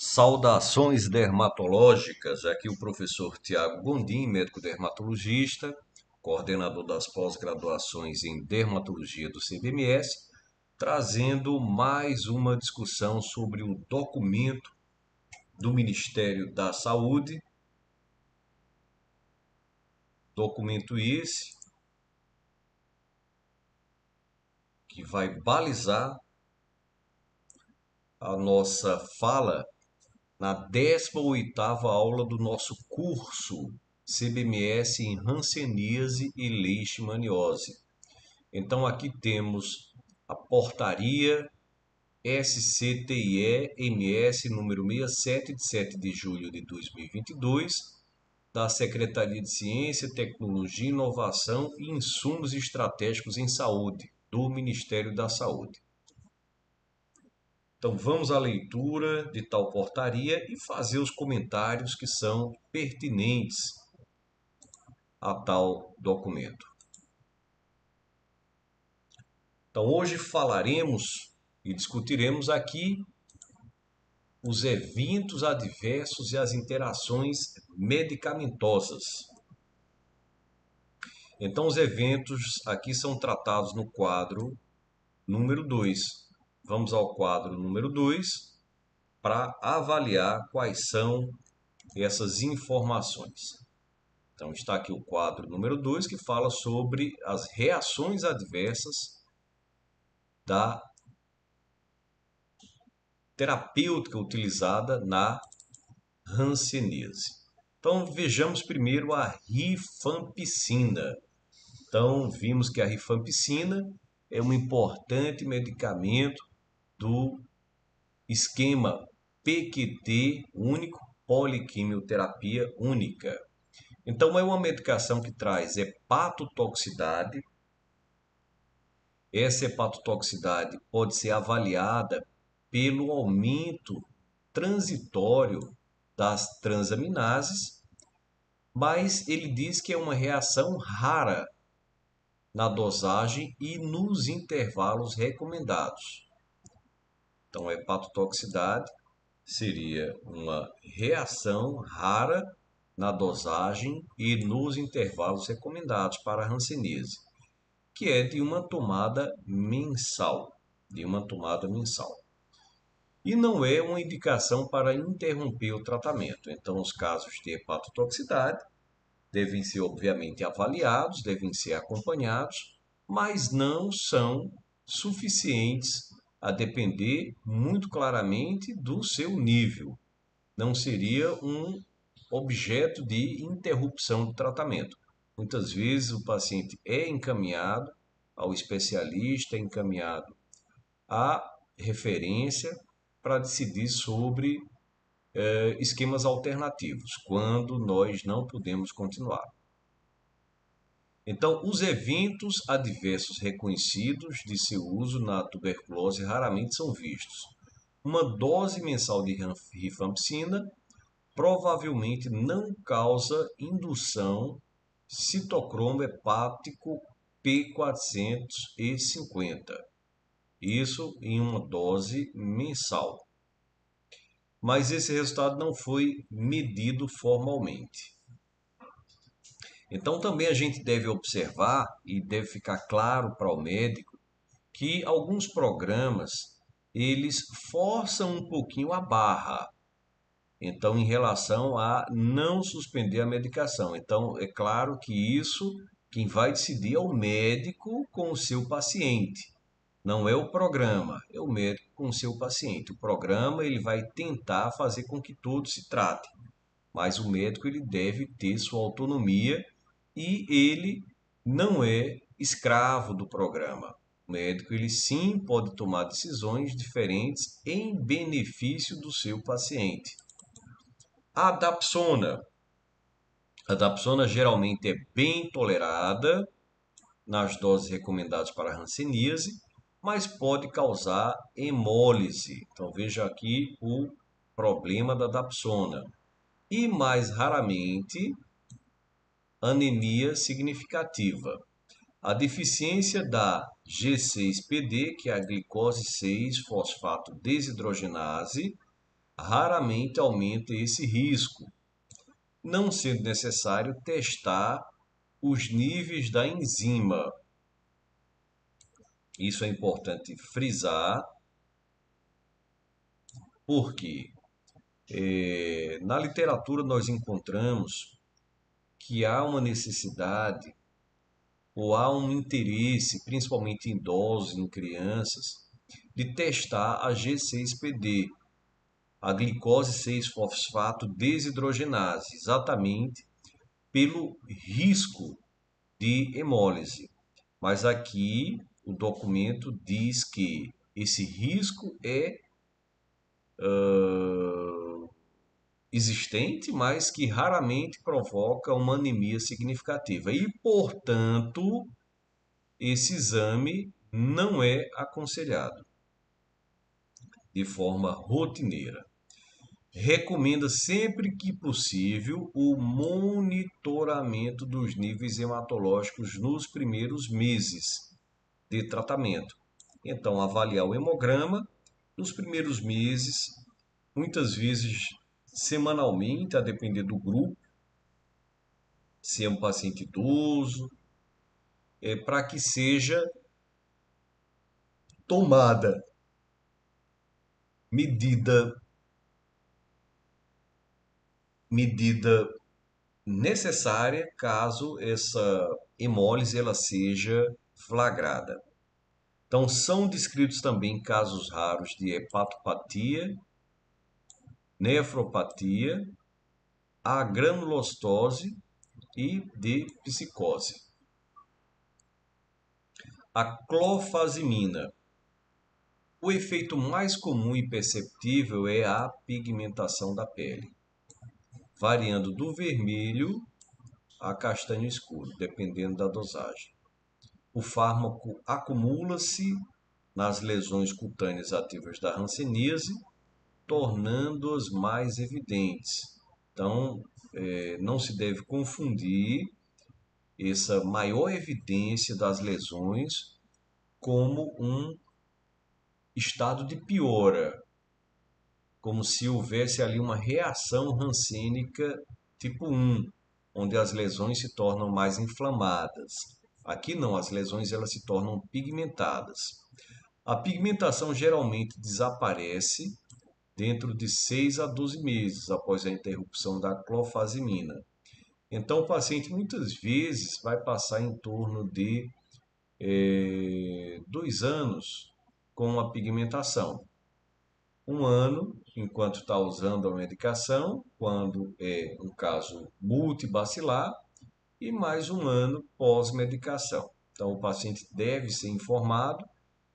Saudações dermatológicas, aqui o professor Tiago Gondim, médico dermatologista, coordenador das pós-graduações em dermatologia do CBMS, trazendo mais uma discussão sobre o documento do Ministério da Saúde, documento esse que vai balizar a nossa fala na 18ª aula do nosso curso CBMS em hanseníase e leishmaniose. Então aqui temos a portaria SCTIE-MS número 67, de 7 de julho de 2022, da Secretaria de Ciência, Tecnologia, Inovação e Insumos Estratégicos em Saúde, do Ministério da Saúde. Então vamos à leitura de tal portaria e fazer os comentários que são pertinentes a tal documento. Então hoje falaremos e discutiremos aqui os eventos adversos e as interações medicamentosas. Então os eventos aqui são tratados no quadro número 2. Vamos ao quadro número 2 para avaliar quais são essas informações. Então está aqui o quadro número 2 que fala sobre as reações adversas da terapêutica utilizada na hanseníase. Então vejamos primeiro a rifampicina. Então vimos que a rifampicina é um importante medicamento do esquema PQT único, poliquimioterapia única. Então é uma medicação que traz hepatotoxicidade. Essa hepatotoxicidade pode ser avaliada pelo aumento transitório das transaminases, mas ele diz que é uma reação rara na dosagem e nos intervalos recomendados. Então, a hepatotoxicidade seria uma reação rara na dosagem e nos intervalos recomendados para a hanseníase, que é de uma tomada mensal, E não é uma indicação para interromper o tratamento. Então, os casos de hepatotoxicidade devem ser, obviamente, avaliados, devem ser acompanhados, mas não são suficientes a depender muito claramente do seu nível. Não seria um objeto de interrupção do tratamento. Muitas vezes o paciente é encaminhado ao especialista, é encaminhado à referência para decidir sobre esquemas alternativos, quando nós não podemos continuar. Então, os eventos adversos reconhecidos de seu uso na tuberculose raramente são vistos. Uma dose mensal de rifampicina provavelmente não causa indução citocromo hepático P450. Isso em uma dose mensal. Mas esse resultado não foi medido formalmente. Então também a gente deve observar e deve ficar claro para o médico que alguns programas eles forçam um pouquinho a barra. Então, em relação a não suspender a medicação. Então, é claro que isso quem vai decidir é o médico com o seu paciente. Não é o programa, é o médico com o seu paciente. O programa ele vai tentar fazer com que todos se tratem, mas o médico ele deve ter sua autonomia e ele não é escravo do programa. O médico ele sim pode tomar decisões diferentes em benefício do seu paciente. A dapsona. A dapsona geralmente é bem tolerada nas doses recomendadas para a hanseníase, mas pode causar hemólise. Então veja aqui o problema da dapsona. E mais raramente, anemia significativa. A deficiência da G6PD, que é a glicose 6-fosfato desidrogenase, raramente aumenta esse risco, não sendo necessário testar os níveis da enzima. Isso é importante frisar, porque na literatura nós encontramos que há uma necessidade ou há um interesse, principalmente em idosos, em crianças, de testar a G6PD, a glicose 6-fosfato desidrogenase, exatamente pelo risco de hemólise. Mas aqui o documento diz que esse risco é existente, mas que raramente provoca uma anemia significativa. E, portanto, esse exame não é aconselhado de forma rotineira. Recomenda sempre que possível o monitoramento dos níveis hematológicos nos primeiros meses de tratamento. Então, avaliar o hemograma nos primeiros meses, muitas vezes semanalmente, a depender do grupo, se é um paciente idoso, para que seja tomada medida necessária caso essa hemólise ela seja flagrada. Então, são descritos também casos raros de hepatopatia, nefropatia, agranulostose e de psicose. A clofazimina. O efeito mais comum e perceptível é a pigmentação da pele, variando do vermelho a castanho escuro, dependendo da dosagem. O fármaco acumula-se nas lesões cutâneas ativas da hanseníase, tornando-as mais evidentes. Então, não se deve confundir essa maior evidência das lesões como um estado de piora, como se houvesse ali uma reação rancênica tipo 1, onde as lesões se tornam mais inflamadas. Aqui não, as lesões elas se tornam pigmentadas. A pigmentação geralmente desaparece dentro de 6 a 12 meses após a interrupção da clofazimina. Então, o paciente muitas vezes vai passar em torno de 2 anos com a pigmentação. 1 ano enquanto está usando a medicação, quando é um caso multibacilar, e mais 1 ano pós-medicação. Então, o paciente deve ser informado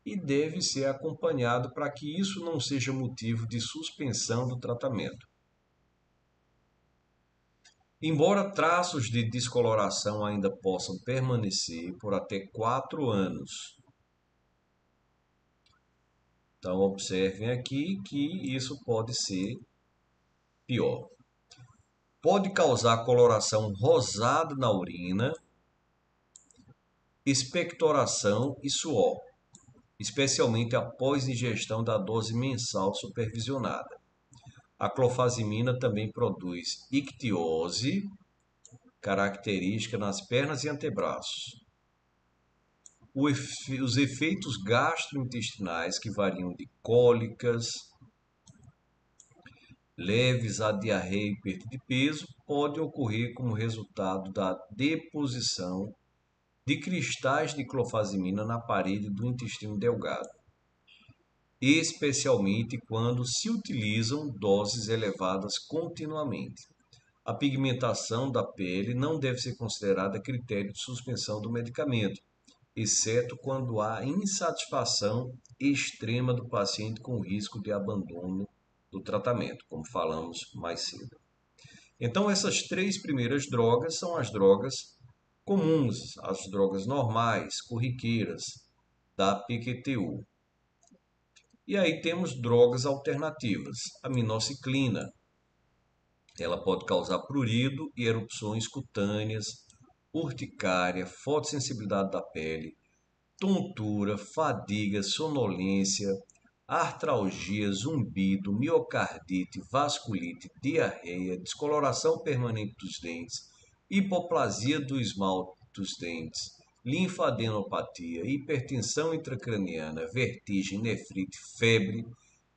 e deve ser acompanhado para que isso não seja motivo de suspensão do tratamento. Embora traços de descoloração ainda possam permanecer por até 4 anos. Então, observem aqui que isso pode ser pior. Pode causar coloração rosada na urina, expectoração e suor, especialmente após ingestão da dose mensal supervisionada. A clofazimina também produz ictiose, característica nas pernas e antebraços. Os efeitos gastrointestinais, que variam de cólicas leves a diarreia e perda de peso, podem ocorrer como resultado da deposição de cristais de clofazimina na parede do intestino delgado, especialmente quando se utilizam doses elevadas continuamente. A pigmentação da pele não deve ser considerada critério de suspensão do medicamento, exceto quando há insatisfação extrema do paciente com risco de abandono do tratamento, como falamos mais cedo. Então, essas 3 primeiras drogas são as drogas comuns, as drogas normais, corriqueiras da PQTU. E aí temos drogas alternativas. A minoxiclina, ela pode causar prurido e erupções cutâneas, urticária, fotossensibilidade da pele, tontura, fadiga, sonolência, artralgia, zumbido, miocardite, vasculite, diarreia, descoloração permanente dos dentes, hipoplasia do esmalte dos dentes, linfadenopatia, hipertensão intracraniana, vertigem, nefrite, febre,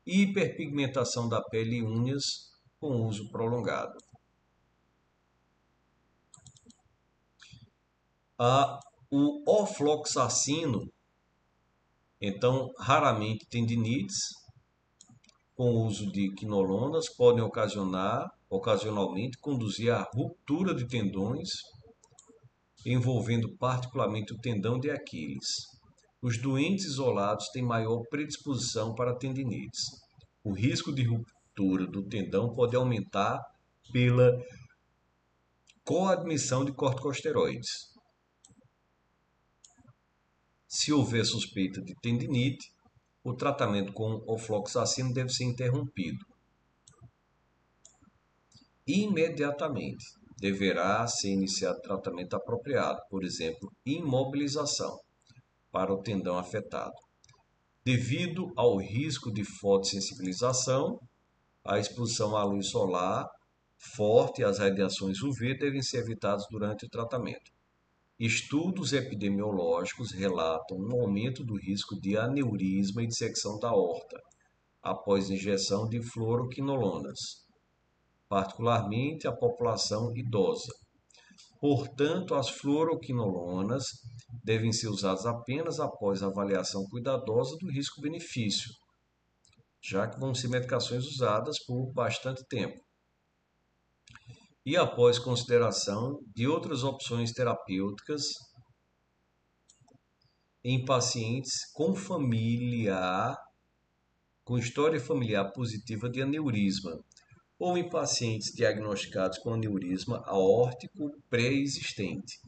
hiperpigmentação da pele e unhas com uso prolongado. O ofloxacino, então, raramente tendinites, com o uso de quinolonas, podem ocasionalmente conduzir à ruptura de tendões, envolvendo particularmente o tendão de Aquiles. Os doentes isolados têm maior predisposição para tendinites. O risco de ruptura do tendão pode aumentar pela coadmissão de corticosteroides. Se houver suspeita de tendinite, o tratamento com ofloxacino deve ser interrompido. Imediatamente deverá ser iniciado tratamento apropriado, por exemplo, imobilização para o tendão afetado. Devido ao risco de fotossensibilização, a exposição à luz solar forte e às radiações UV devem ser evitadas durante o tratamento. Estudos epidemiológicos relatam um aumento do risco de aneurisma e dissecção da aorta após injeção de fluoroquinolonas, particularmente a população idosa. Portanto, as fluoroquinolonas devem ser usadas apenas após avaliação cuidadosa do risco-benefício, já que vão ser medicações usadas por bastante tempo, e após consideração de outras opções terapêuticas em pacientes com história familiar positiva de aneurisma, ou em pacientes diagnosticados com aneurisma aórtico pré-existente,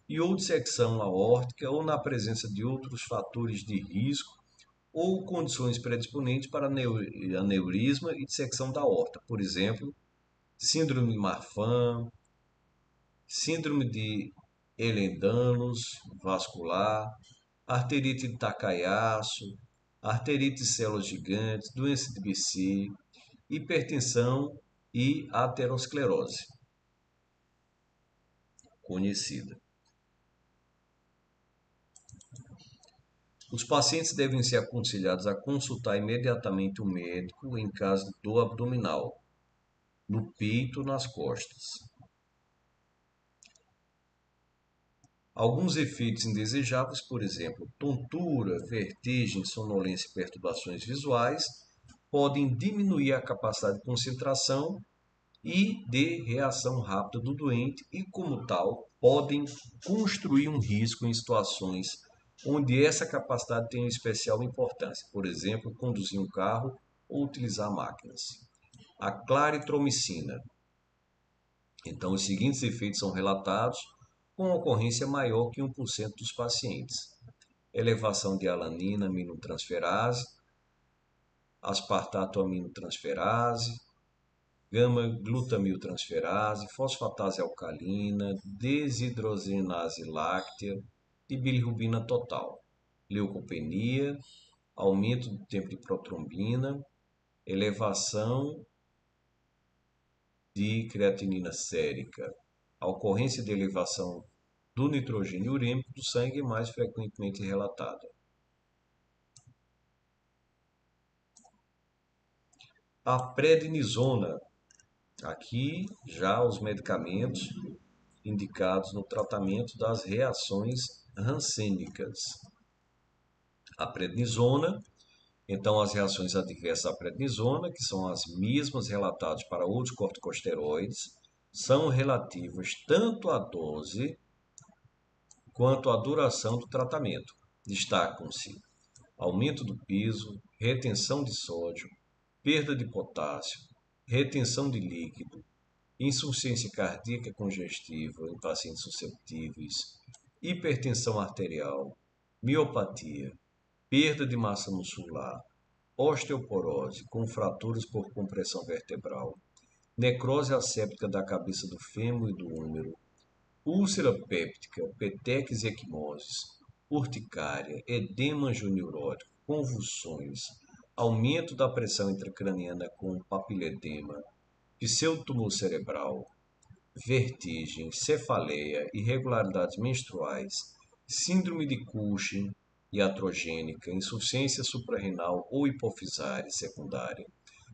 e ou dissecção aórtica, ou na presença de outros fatores de risco ou condições predisponentes para aneurisma e dissecção da aorta, por exemplo, síndrome de Marfan, síndrome de Ehlers-Danlos vascular, arterite de Takayasu, arterite de células gigantes, doença de BC, hipertensão e aterosclerose conhecida. Os pacientes devem ser aconselhados a consultar imediatamente o médico em caso de dor abdominal, no peito ou nas costas. Alguns efeitos indesejáveis, por exemplo, tontura, vertigem, sonolência e perturbações visuais, podem diminuir a capacidade de concentração e de reação rápida do doente e, como tal, podem construir um risco em situações onde essa capacidade tem especial importância, por exemplo, conduzir um carro ou utilizar máquinas. A claritromicina. Então, os seguintes efeitos são relatados com ocorrência maior que 1% dos pacientes: elevação de alanina aminotransferase, aspartato aminotransferase, gama-glutamiltransferase, fosfatase alcalina, desidrogenase láctea e bilirrubina total, leucopenia, aumento do tempo de protrombina, elevação de creatinina sérica. A ocorrência de elevação do nitrogênio urêmico do sangue é mais frequentemente relatada. A prednisona. Aqui já os medicamentos indicados no tratamento das reações rancênicas. A prednisona, então as reações adversas à prednisona, que são as mesmas relatadas para outros corticosteroides, são relativas tanto à dose quanto à duração do tratamento. Destacam-se aumento do peso, retenção de sódio, perda de potássio, retenção de líquido, insuficiência cardíaca congestiva em pacientes susceptíveis, hipertensão arterial, miopatia, perda de massa muscular, osteoporose com fraturas por compressão vertebral, necrose asséptica da cabeça do fêmur e do úmero, úlcera péptica, petequias equimoses, urticária, edema angioneurótico, convulsões, aumento da pressão intracraniana com papiledema, pseudotumor cerebral, vertigem, cefaleia, irregularidades menstruais, síndrome de Cushing iatrogênica, insuficiência suprarrenal ou hipofisária secundária,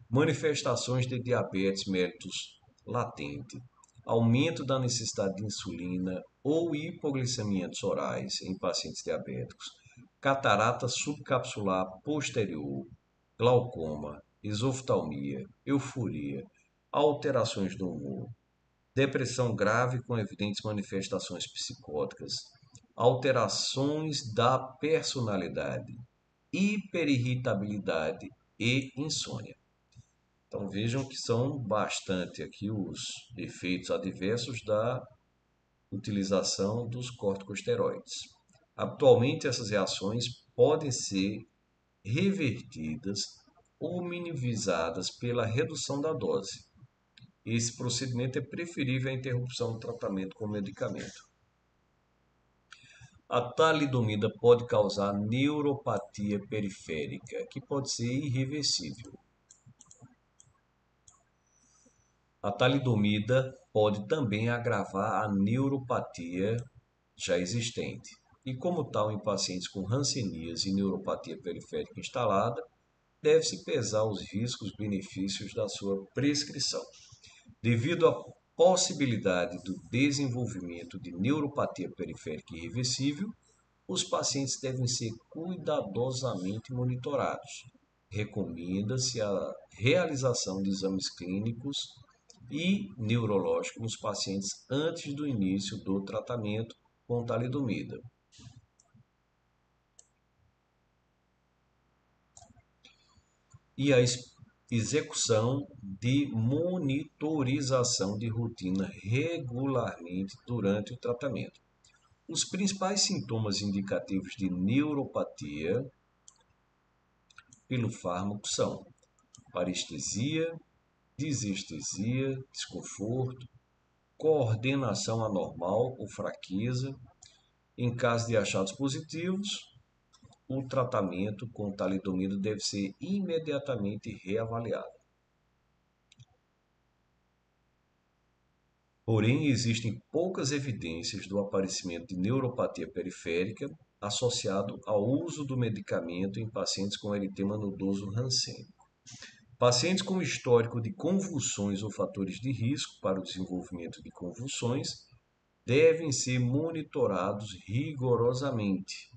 manifestações de diabetes mellitus latente, aumento da necessidade de insulina ou hipoglicemiantes orais em pacientes diabéticos, catarata subcapsular posterior, glaucoma, esoftalmia, euforia, alterações do humor, depressão grave com evidentes manifestações psicóticas, alterações da personalidade, hiperirritabilidade e insônia. Então vejam que são bastante aqui os efeitos adversos da utilização dos corticosteroides. Atualmente essas reações podem ser revertidas ou minimizadas pela redução da dose. Esse procedimento é preferível à interrupção do tratamento com medicamento. A talidomida pode causar neuropatia periférica, que pode ser irreversível. A talidomida pode também agravar a neuropatia já existente. E como tal, em pacientes com hanseníase e neuropatia periférica instalada, deve-se pesar os riscos-benefícios da sua prescrição. Devido à possibilidade do desenvolvimento de neuropatia periférica irreversível, os pacientes devem ser cuidadosamente monitorados. Recomenda-se a realização de exames clínicos e neurológicos nos pacientes antes do início do tratamento com talidomida. E a execução de monitorização de rotina regularmente durante o tratamento. Os principais sintomas indicativos de neuropatia pelo fármaco são parestesia, disestesia, desconforto, coordenação anormal ou fraqueza. Em caso de achados positivos, o tratamento com talidomida deve ser imediatamente reavaliado. Porém, existem poucas evidências do aparecimento de neuropatia periférica associado ao uso do medicamento em pacientes com eritema nodoso rancênico. Pacientes com histórico de convulsões ou fatores de risco para o desenvolvimento de convulsões devem ser monitorados rigorosamente.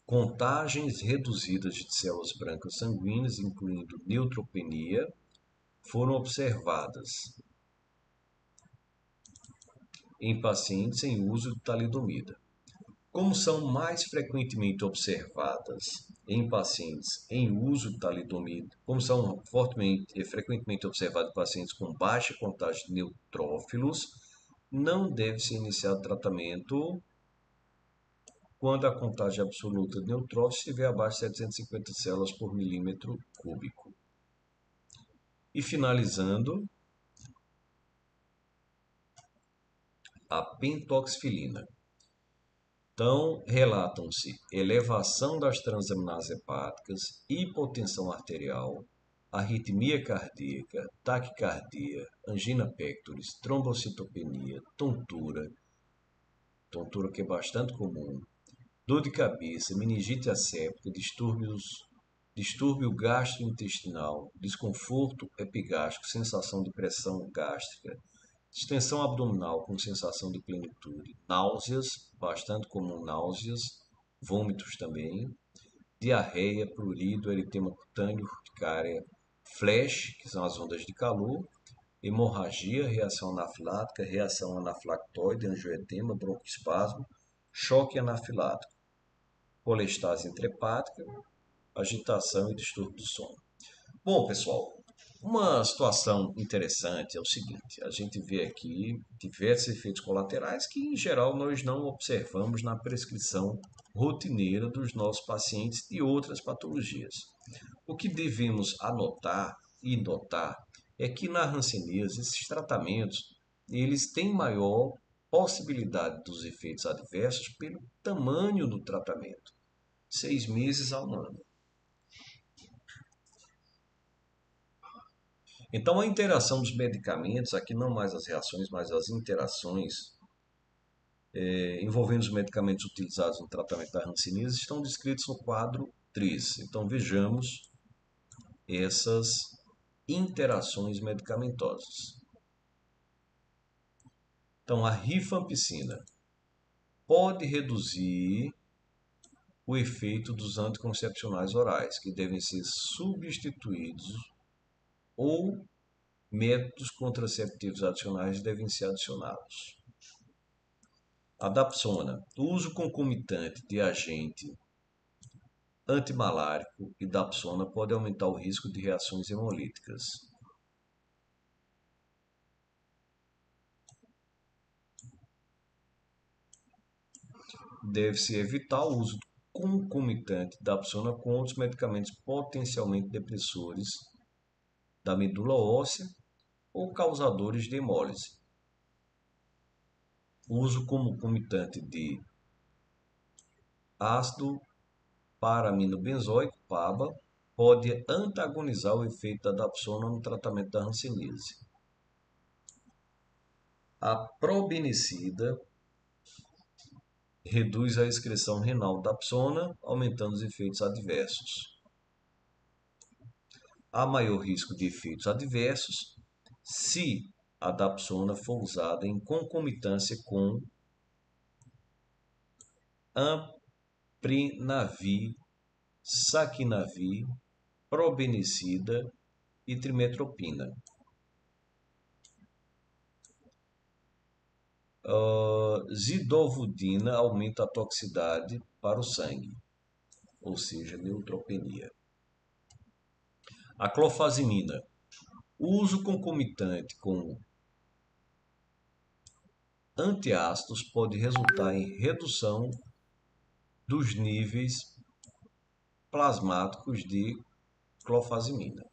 Contagens reduzidas de células brancas sanguíneas, incluindo neutropenia, foram observadas em pacientes em uso de talidomida. Como são mais frequentemente observadas em pacientes em uso de talidomida, como são frequentemente observadas em pacientes com baixa contagem de neutrófilos, não deve ser iniciado tratamento quando a contagem absoluta de neutrófilos estiver abaixo de 750 células por milímetro cúbico. E finalizando, a pentoxifilina. Então, relatam-se elevação das transaminases hepáticas, hipotensão arterial, arritmia cardíaca, taquicardia, angina pectoris, trombocitopenia, tontura que é bastante comum, dor de cabeça, meningite asséptica, distúrbio gastrointestinal, desconforto epigástrico, sensação de pressão gástrica, distensão abdominal com sensação de plenitude, náuseas, bastante comum náuseas, vômitos também, diarreia, prurido, eritema cutâneo, urticária, flash, que são as ondas de calor, hemorragia, reação anafilática, reação anafilactoide, angioedema, broncoespasmo, choque anafilático, colestase intrahepática, agitação e distúrbio do sono. Bom, pessoal, uma situação interessante é o seguinte: a gente vê aqui diversos efeitos colaterais que, em geral, nós não observamos na prescrição rotineira dos nossos pacientes de outras patologias. O que devemos anotar e notar é que na hanseníase esses tratamentos eles têm maior possibilidade dos efeitos adversos pelo tamanho do tratamento, 6 meses a 1 ano. Então, a interação dos medicamentos, aqui não mais as reações, mas as interações envolvendo os medicamentos utilizados no tratamento da hanseníase estão descritos no quadro 3. Então, vejamos essas interações medicamentosas. Então, a rifampicina pode reduzir o efeito dos anticoncepcionais orais, que devem ser substituídos, ou métodos contraceptivos adicionais devem ser adicionados. A dapsona, o uso concomitante de agente antimalárico e dapsona pode aumentar o risco de reações hemolíticas. Deve-se evitar o uso concomitante da dapsona com outros medicamentos potencialmente depressores da medula óssea ou causadores de hemólise. O uso concomitante de ácido para-aminobenzoico, PABA, pode antagonizar o efeito da dapsona no tratamento da hanseníase. A probenicida reduz a excreção renal da dapsona, aumentando os efeitos adversos. Há maior risco de efeitos adversos se a dapsona for usada em concomitância com amprinavir, saquinavir, probenicida e trimetopina. Zidovudina aumenta a toxicidade para o sangue, ou seja, neutropenia. A clofazimina. O uso concomitante com antiácidos pode resultar em redução dos níveis plasmáticos de clofazimina.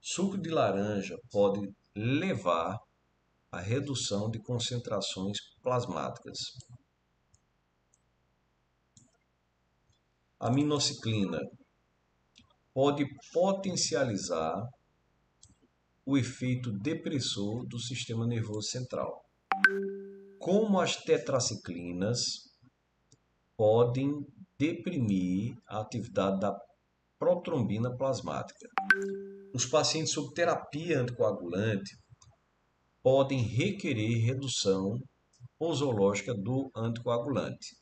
Suco de laranja pode levar à redução de concentrações plasmáticas. A minociclina pode potencializar o efeito depressor do sistema nervoso central. Como as tetraciclinas podem deprimir a atividade da protrombina plasmática. Os pacientes sob terapia anticoagulante podem requerer redução posológica do anticoagulante.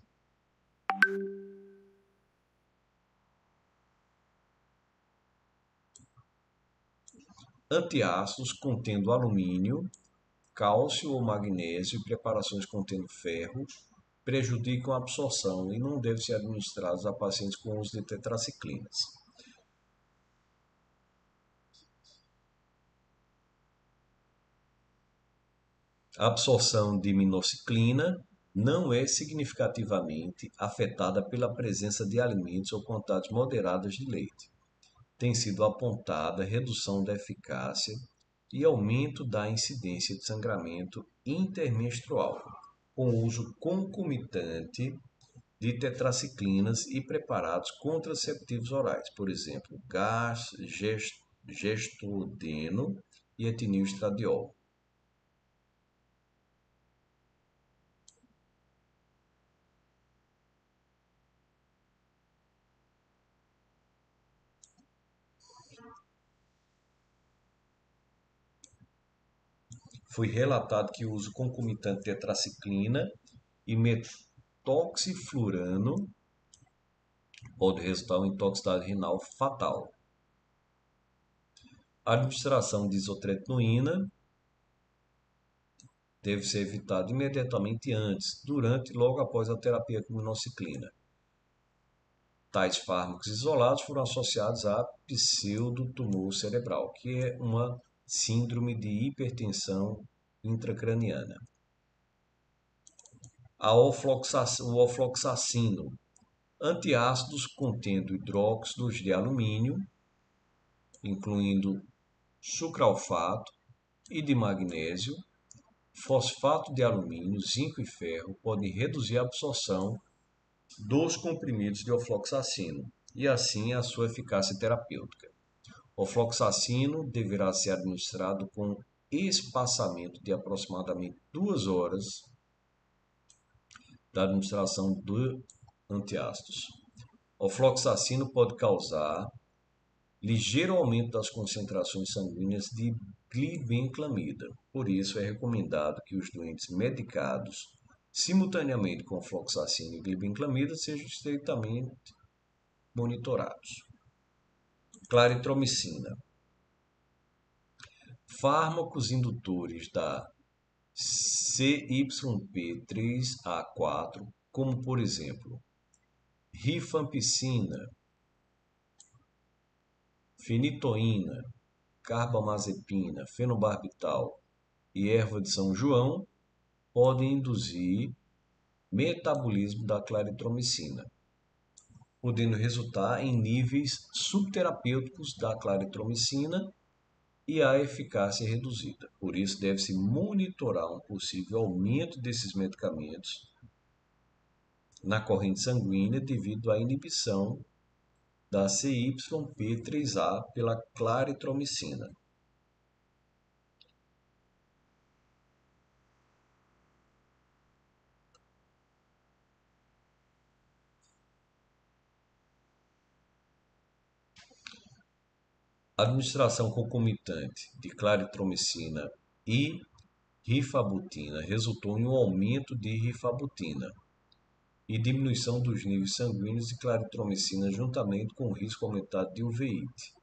Antiácidos contendo alumínio, cálcio ou magnésio e preparações contendo ferro prejudicam a absorção e não devem ser administrados a pacientes com uso de tetraciclinas. A absorção de minociclina não é significativamente afetada pela presença de alimentos ou quantidades moderadas de leite. Tem sido apontada redução da eficácia e aumento da incidência de sangramento intermenstrual, com uso concomitante de tetraciclinas e preparados contraceptivos orais, por exemplo, gestodeno e etilneestradiol. Foi relatado que o uso concomitante de tetraciclina e metoxiflurano pode resultar em toxicidade renal fatal. A administração de isotretinoína deve ser evitada imediatamente antes, durante e logo após a terapia com minociclina. Tais fármacos isolados foram associados a pseudotumor cerebral, que é uma síndrome de hipertensão intracraniana. O ofloxacino, antiácidos contendo hidróxidos de alumínio, incluindo sucralfato e de magnésio, fosfato de alumínio, zinco e ferro podem reduzir a absorção dos comprimidos de ofloxacino e assim a sua eficácia terapêutica. O ofloxacino deverá ser administrado com espaçamento de aproximadamente 2 horas da administração do antiácidos. O ofloxacino pode causar ligeiro aumento das concentrações sanguíneas de glibenclamida. Por isso, é recomendado que os doentes medicados simultaneamente com ofloxacina e glibenclamida sejam estreitamente monitorados. Claritromicina. Fármacos indutores da CYP3A4, como por exemplo, rifampicina, fenitoína, carbamazepina, fenobarbital e erva de São João, podem induzir metabolismo da claritromicina, podendo resultar em níveis subterapêuticos da claritromicina e a eficácia reduzida. Por isso, deve-se monitorar um possível aumento desses medicamentos na corrente sanguínea devido à inibição da CYP3A pela claritromicina. A administração concomitante de claritromicina e rifabutina resultou em um aumento de rifabutina e diminuição dos níveis sanguíneos de claritromicina juntamente com o risco aumentado de uveíte.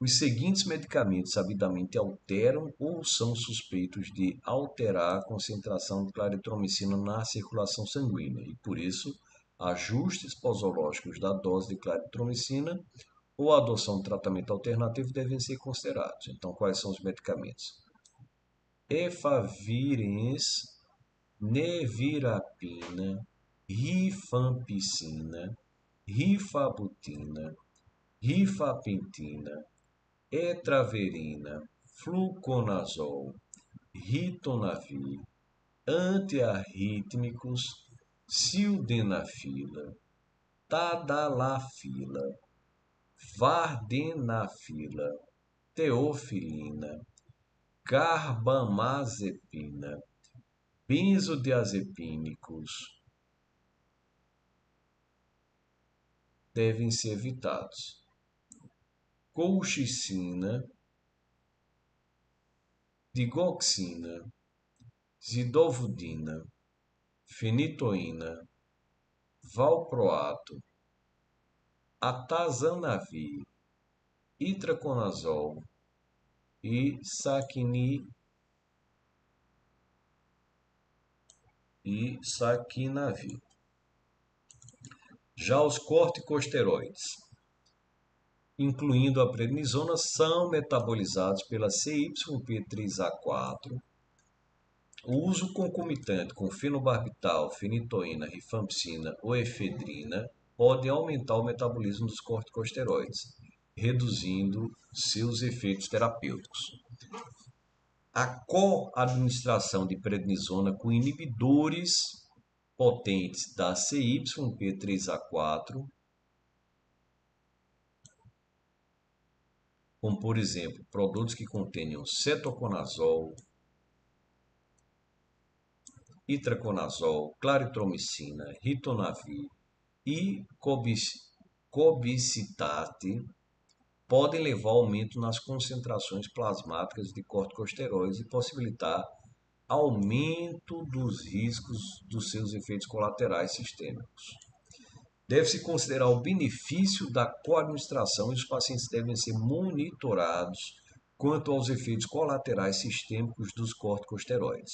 Os seguintes medicamentos sabidamente alteram ou são suspeitos de alterar a concentração de claritromicina na circulação sanguínea e, por isso, ajustes posológicos da dose de claritromicina ou a adoção de tratamento alternativo devem ser considerados. Então, quais são os medicamentos? Efavirenz, nevirapina, rifampicina, rifabutina, rifapentina, etraverina, fluconazol, ritonavir, antiarrítmicos, sildenafila, tadalafila, vardenafila, teofilina, carbamazepina, benzodiazepínicos devem ser evitados. Colchicina, digoxina, zidovudina, fenitoína, valproato, atazanavir, itraconazol e saquinavir. Já os corticosteroides, incluindo a prednisona, são metabolizados pela CYP3A4. O uso concomitante com fenobarbital, fenitoína, rifampicina ou efedrina pode aumentar o metabolismo dos corticosteroides, reduzindo seus efeitos terapêuticos. A coadministração de prednisona com inibidores potentes da CYP3A4, como por exemplo, produtos que contenham cetoconazol, itraconazol, claritromicina, ritonavir e cobicitate, podem levar ao aumento nas concentrações plasmáticas de corticosteroides e possibilitar aumento dos riscos dos seus efeitos colaterais sistêmicos. Deve-se considerar o benefício da coadministração e os pacientes devem ser monitorados quanto aos efeitos colaterais sistêmicos dos corticosteroides.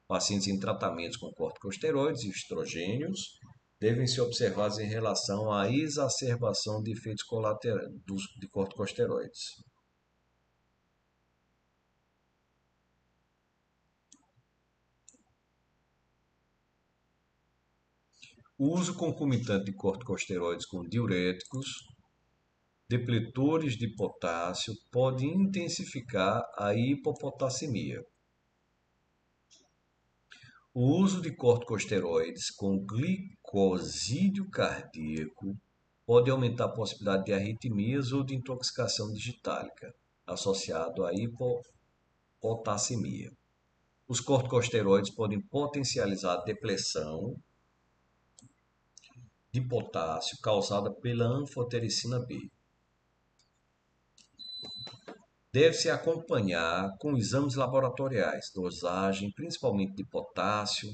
Pacientes em tratamentos com corticosteroides e estrogênios devem ser observados em relação à exacerbação de efeitos colaterais de corticosteroides. O uso concomitante de corticosteroides com diuréticos, depletores de potássio, pode intensificar a hipopotassemia. O uso de corticosteroides com glicosídeo cardíaco pode aumentar a possibilidade de arritmias ou de intoxicação digitálica, associado à hipopotassemia. Os corticosteroides podem potencializar a depressão de potássio causada pela anfotericina B. Deve-se acompanhar com exames laboratoriais, dosagem, principalmente de potássio,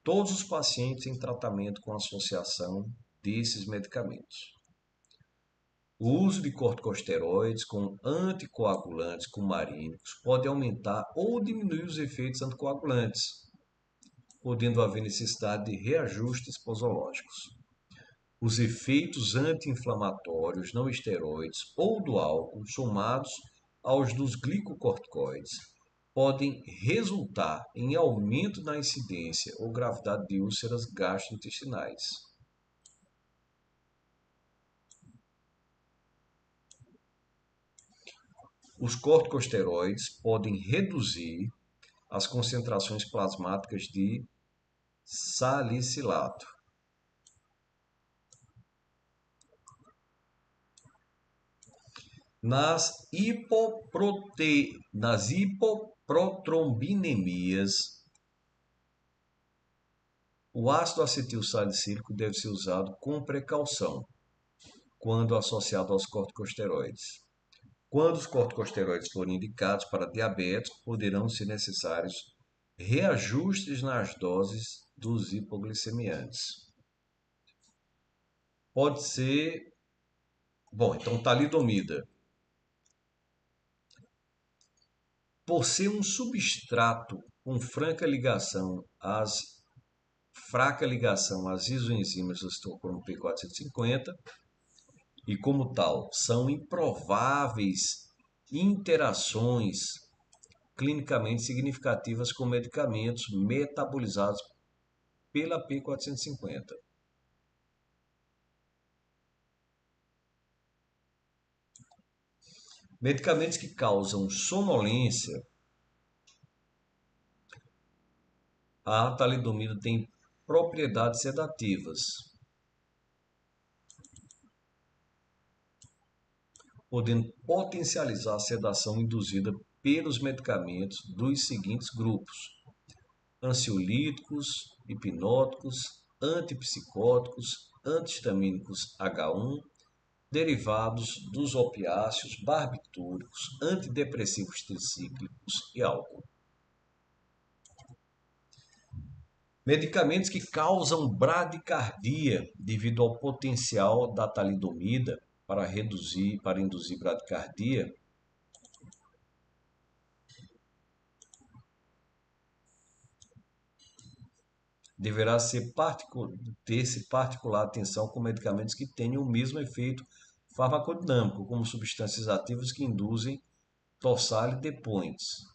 todos os pacientes em tratamento com associação desses medicamentos. O uso de corticosteroides com anticoagulantes cumarínicos pode aumentar ou diminuir os efeitos anticoagulantes, podendo haver necessidade de reajustes posológicos. Os efeitos anti-inflamatórios não esteroides ou do álcool, somados aos dos glicocorticoides, podem resultar em aumento na incidência ou gravidade de úlceras gastrointestinais. Os corticosteroides podem reduzir as concentrações plasmáticas de salicilato. Nas hipoprotronebinemias, o ácido acetil salicílico deve ser usado com precaução quando associado aos corticosteroides. Quando os corticosteroides forem indicados para diabéticos, poderão ser necessários reajustes nas doses dos hipoglicemiantes. Pode ser. Bom, então talidomida. Por ser um substrato com fraca ligação às isoenzimas do citocromo P450, e como tal, são improváveis interações clinicamente significativas com medicamentos metabolizados pela P450. Medicamentos que causam sonolência, a talidomida tem propriedades sedativas, podendo potencializar a sedação induzida pelos medicamentos dos seguintes grupos: ansiolíticos, hipnóticos, antipsicóticos, antihistamínicos H1, derivados dos opiáceos, barbitúricos, antidepressivos tricíclicos e álcool. Medicamentos que causam bradicardia devido ao potencial da talidomida para induzir bradicardia, deverá ter-se particular atenção com medicamentos que tenham o mesmo efeito farmacodinâmico, como substâncias ativas que induzem torsade-de-pointes.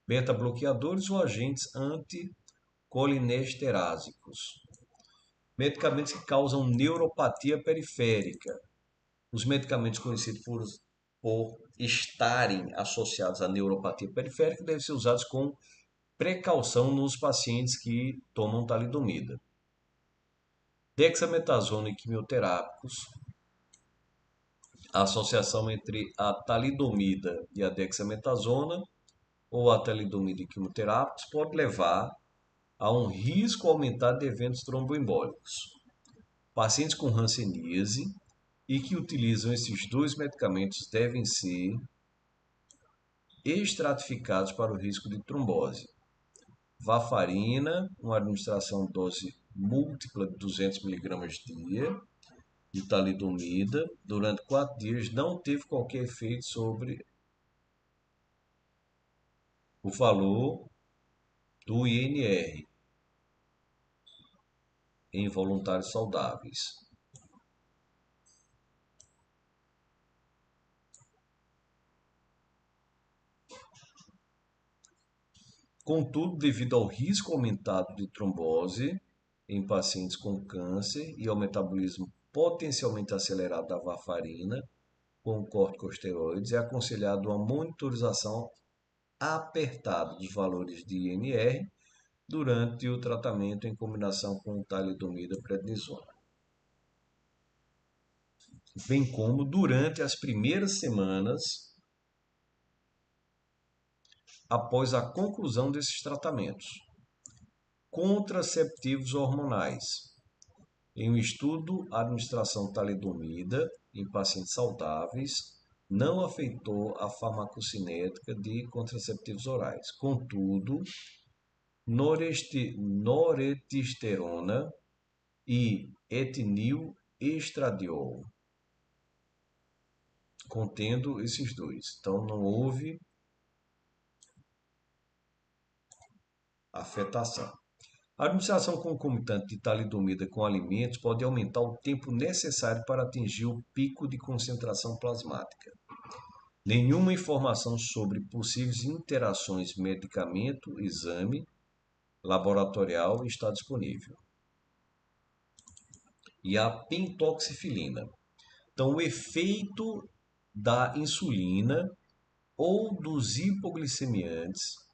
Beta-bloqueadores ou agentes anticolinesterásicos. Medicamentos que causam neuropatia periférica. Os medicamentos conhecidos por estarem associados à neuropatia periférica devem ser usados com precaução nos pacientes que tomam talidomida. Dexametasona e quimioterápicos. A associação entre a talidomida e a dexametasona ou a talidomida e quimioterápicos pode levar a um risco aumentado de eventos tromboembólicos. Pacientes com hanseníase e que utilizam esses dois medicamentos devem ser estratificados para o risco de trombose. Varfarina, uma administração dose múltipla de 200 mg dia de talidomida durante 4 dias não teve qualquer efeito sobre o valor do INR em voluntários saudáveis. Contudo, devido ao risco aumentado de trombose, em pacientes com câncer e ao metabolismo potencialmente acelerado da varfarina com corticosteroides, é aconselhado uma monitorização apertada dos valores de INR durante o tratamento em combinação com talidomida prednisona, bem como durante as primeiras semanas após a conclusão desses tratamentos. Contraceptivos hormonais. Em um estudo, a administração talidomida em pacientes saudáveis não afetou a farmacocinética de contraceptivos orais. Contudo, noretisterona e etilestradiol, contendo esses dois. Então, não houve afetação. A administração concomitante de talidomida com alimentos pode aumentar o tempo necessário para atingir o pico de concentração plasmática. Nenhuma informação sobre possíveis interações medicamento-exame laboratorial está disponível. E a pentoxifilina. Então, o efeito da insulina ou dos hipoglicemiantes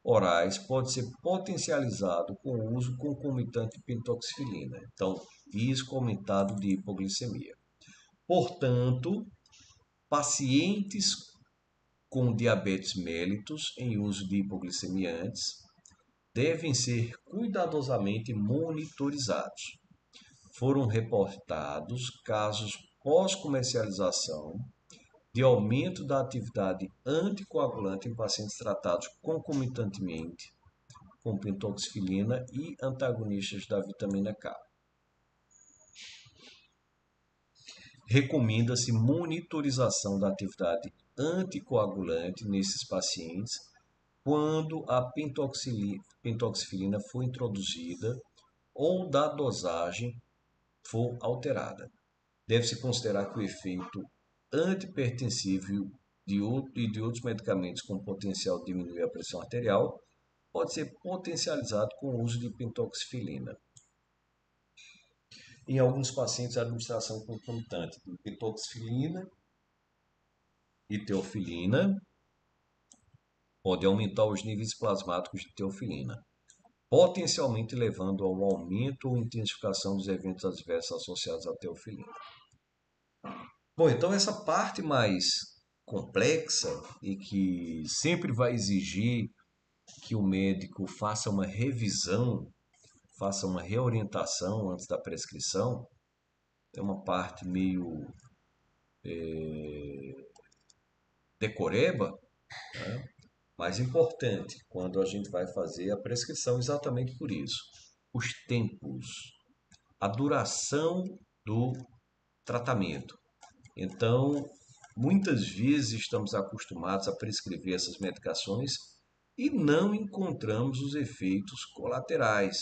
orais pode ser potencializado com o uso concomitante de pentoxifilina. Então, risco aumentado de hipoglicemia. Portanto, pacientes com diabetes mellitus em uso de hipoglicemiantes devem ser cuidadosamente monitorizados. Foram reportados casos pós-comercialização de aumento da atividade anticoagulante em pacientes tratados concomitantemente com pentoxifilina e antagonistas da vitamina K. Recomenda-se monitorização da atividade anticoagulante nesses pacientes quando a pentoxifilina for introduzida ou da dosagem for alterada. Deve-se considerar que o efeito antipertensivo de outros medicamentos com potencial de diminuir a pressão arterial pode ser potencializado com o uso de pentoxifilina. Em alguns pacientes, a administração concomitante de pentoxifilina e teofilina pode aumentar os níveis plasmáticos de teofilina, potencialmente levando ao aumento ou intensificação dos eventos adversos associados à teofilina. Bom, então essa parte mais complexa e que sempre vai exigir que o médico faça uma revisão, faça uma reorientação antes da prescrição, é uma parte meio decoreba, né? Mas importante quando a gente vai fazer a prescrição exatamente por isso. Os tempos, a duração do tratamento. Então, muitas vezes estamos acostumados a prescrever essas medicações e não encontramos os efeitos colaterais,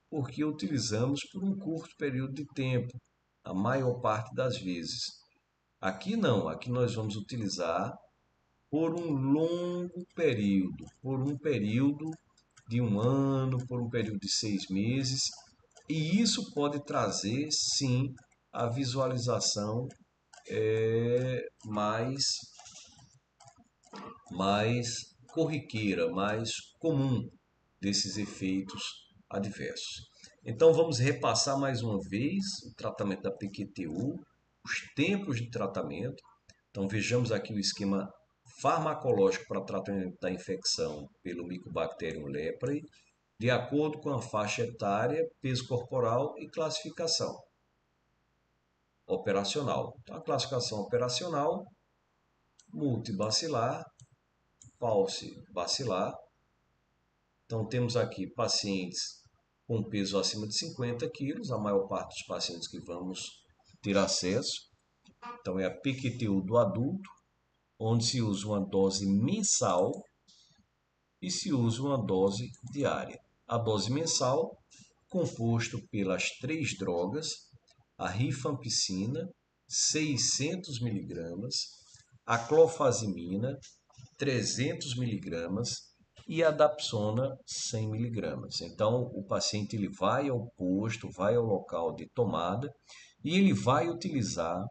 porque utilizamos por um curto período de tempo, a maior parte das vezes. Aqui não, aqui nós vamos utilizar por um longo período, por um período de 1 ano, por um período de 6 meses, e isso pode trazer, sim, a visualização mais corriqueira, mais comum desses efeitos adversos. Então vamos repassar mais uma vez o tratamento da PQTU, os tempos de tratamento. Então vejamos aqui o esquema farmacológico para tratamento da infecção pelo Mycobacterium leprae, de acordo com a faixa etária, peso corporal e classificação operacional. Então, a classificação operacional, multibacilar, falcibacilar. Então, temos aqui pacientes com peso acima de 50 quilos, a maior parte dos pacientes que vamos ter acesso. Então, é a PQTU do adulto, onde se usa uma dose mensal e se usa uma dose diária. A dose mensal, composto pelas 3 drogas, a rifampicina, 600 mg, a clofazimina, 300 mg, e a dapsona 100 miligramas. Então, o paciente ele vai ao posto, vai ao local de tomada e ele vai utilizar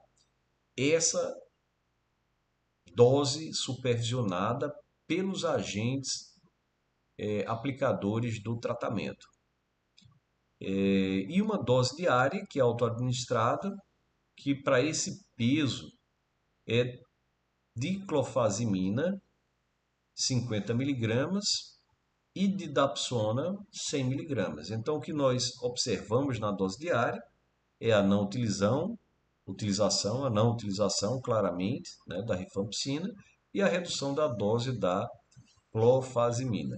essa dose supervisionada pelos agentes aplicadores do tratamento. E uma dose diária, que é autoadministrada, que para esse peso é diclofazimina 50 miligramas e de dapsona 100 miligramas. Então, o que nós observamos na dose diária é a não utilização claramente, né, da rifampicina e a redução da dose da clofazimina.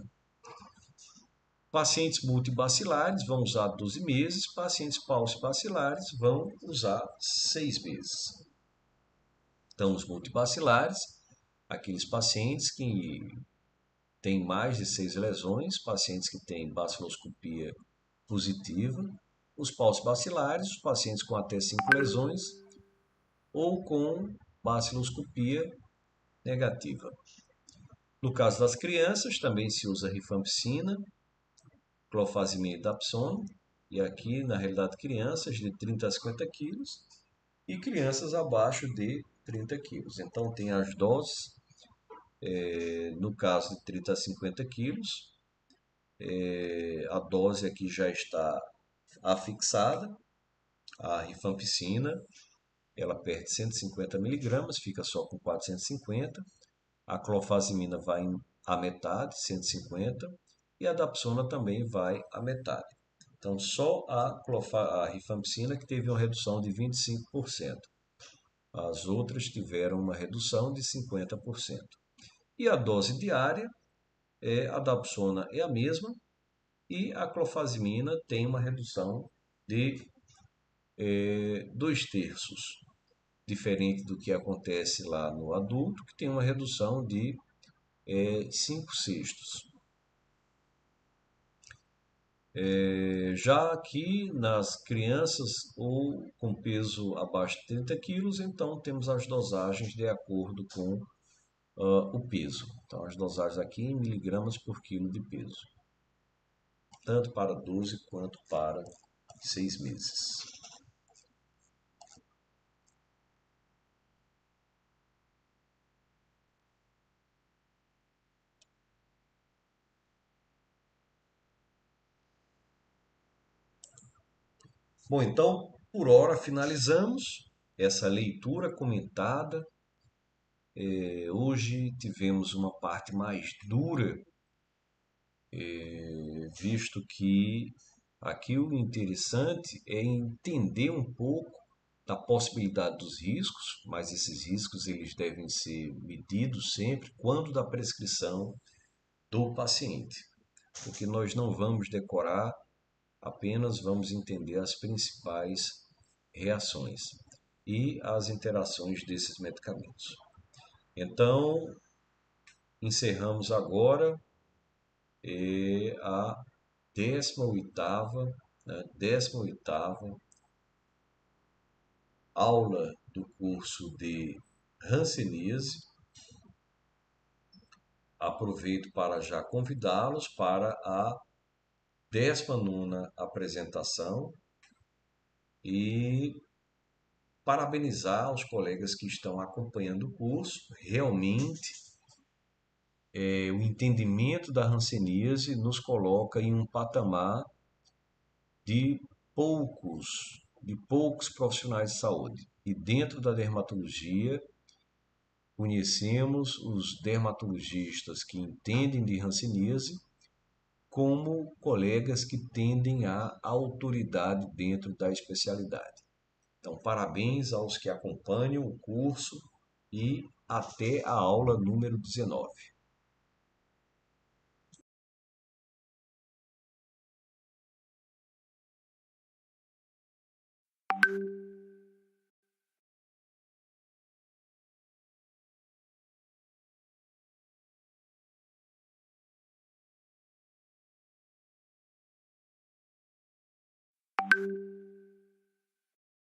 Pacientes multibacilares vão usar 12 meses, pacientes paucibacilares vão usar 6 meses. Então, os multibacilares, aqueles pacientes que têm mais de 6 lesões, pacientes que têm baciloscopia positiva, os paucibacilares, os pacientes com até 5 lesões ou com baciloscopia negativa. No caso das crianças, também se usa rifampicina, clofazimina e dapsona, e aqui, na realidade, crianças de 30 a 50 quilos e crianças abaixo de 30 quilos. Então, tem as doses, no caso de 30 a 50 quilos, a dose aqui já está afixada, a rifampicina, ela perde 150 miligramas, fica só com 450, a clofazimina vai à metade, 150, e a dapsona também vai à metade. Então, só a rifampicina que teve uma redução de 25%. As outras tiveram uma redução de 50%. E a dose diária, a dapsona é a mesma e a clofazimina tem uma redução de 2/3, diferente do que acontece lá no adulto, que tem uma redução de 5/6. Já aqui nas crianças ou com peso abaixo de 30 quilos, então temos as dosagens de acordo com o peso. Então as dosagens aqui em miligramas por quilo de peso, tanto para 12 quanto para 6 meses. Bom, então por hora finalizamos essa leitura comentada. Hoje tivemos uma parte mais dura, visto que aqui o interessante é entender um pouco da possibilidade dos riscos, mas esses riscos eles devem ser medidos sempre quando da prescrição do paciente, porque nós não vamos decorar, apenas vamos entender as principais reações e as interações desses medicamentos. Então, encerramos agora a 18ª, né, 18ª aula do curso de Hanseníase. Aproveito para já convidá-los para a 19ª apresentação e parabenizar os colegas que estão acompanhando o curso. Realmente, o entendimento da hanseníase nos coloca em um patamar de poucos, de poucos profissionais de saúde. E dentro da dermatologia, conhecemos os dermatologistas que entendem de hanseníase como colegas que tendem à autoridade dentro da especialidade. Então, parabéns aos que acompanham o curso e até a aula número 19.